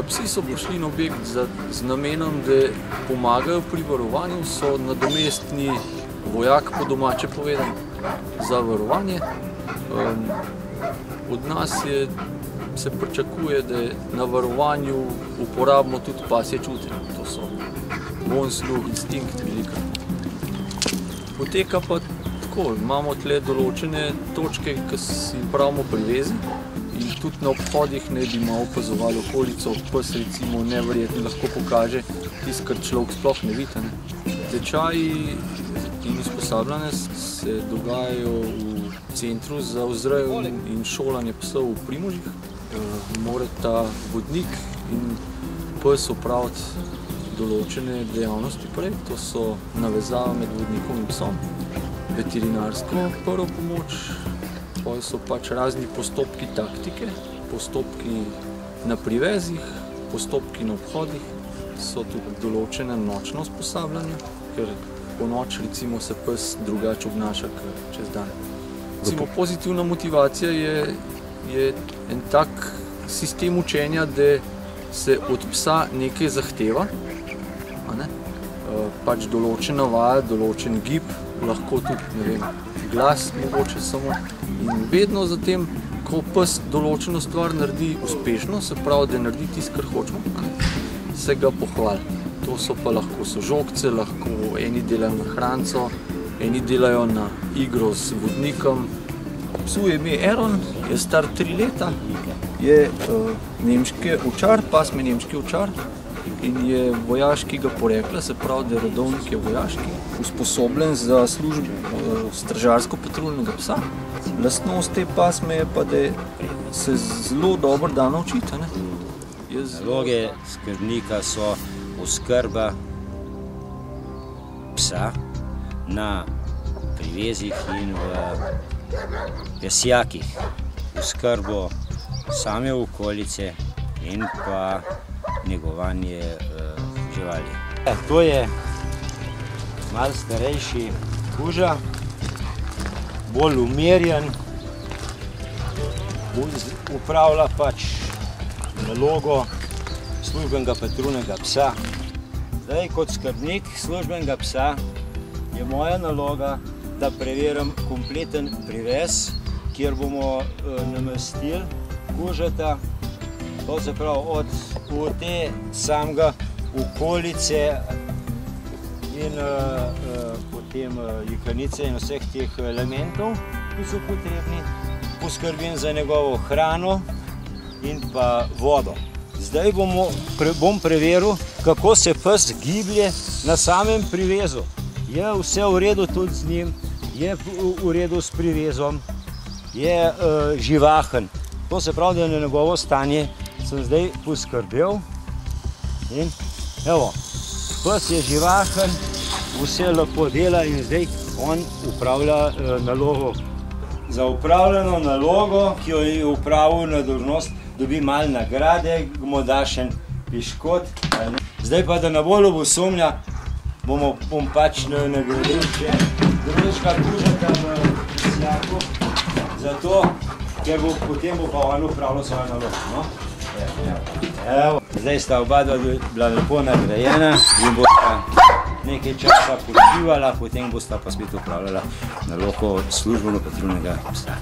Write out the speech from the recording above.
Psi so prišli na objekt z namenom, da pomagajo pri varovanju, so nadomestni vojak, po domače povedano, za varovanje. Od nas se pričakuje, da na varovanju uporabimo tudi pasje čutenje. To so vonj, sluh, instinkt, velika. Poteka pa tako, imamo tle določene točke, ki si pravimo privezi, in tudi na obhodih ne bi malo opazovali okolico. Pes recimo neverjetno lahko pokaže tisto, kar človek sploh ne vidi. Tečaji in usposabljanje se dogajajo v Centru za vzrejo in šolanje psov v Primožih. Mora ta vodnik in pes opraviti določene dejavnosti prej. To so navezava med vodnikom in psom, veterinarsko prvo pomoč, pa so pač razni postopki taktike, postopki na privezih, postopki na obhodih, so tudi določene nočno usposabljanje, ker po noč recimo se pes drugače obnaša kot čez dan. Recimo pozitivna motivacija je en tak sistem učenja, da se od psa nekaj zahteva, pač določena vaja, določen gib, lahko tudi, ne vem, glas mogoče samo. In vedno zatem, ko pes določeno stvar naredi uspešno, se pravi, da naredi tisto, kar hočemo, se ga pohvali. To so pa lahko sožogce, lahko eni delajo na hranco, eni delajo na igro z vodnikom. Psu je ime Eron, je star 3 leta, je nemški ovčar, pasme nemški ovčar in je vojaškega porekla, se pravi, da rodovnik je vojaški, usposobljen za službo stražarsko-patruljnega psa. Lastnost te pasme je pa, da se zelo dobro da naučiti. Naloge skrbnika so oskrba psa na privezih in v pesjakih, oskrbo same okolice in pa negovanje živali. To je malo starejši kuža, bolj umirjen, upravlja pač nalogo službenega patruljnega psa. Zdaj, kot skrbnik službenega psa je moja naloga, da preverim kompleten privez, kjer bomo namestili kužeta, to se pravi od te samega okolice in potem jekanice in vseh teh elementov, ki so potrebni. Poskrbim za njegovo hrano in pa vodo. Zdaj bom preveril, kako se pes giblje na samem privezu. Je vse v redu tudi z njim, je v redu s privezom, je živahen. To se pravi, da na njegovo stanje sem zdaj poskrbel. In evo, pes je živahen, vse lepo dela in zdaj on upravlja nalogo. Za upravljeno nalogo, ki jo je upravil na dolžnost, dobi malo nagrade, mu da še piškot. Zdaj pa, da ne bo ljubosumja, bom pač nagradil še drugega kužeta v pesjaku, zato, ker potem bo pa on upravljal svojo nalogo. Evo, zdaj sta oba bila lepo nagrajena in bosta nekaj časa počivala, potem bosta pa spet upravljala nalogo službeno patruljnega psa.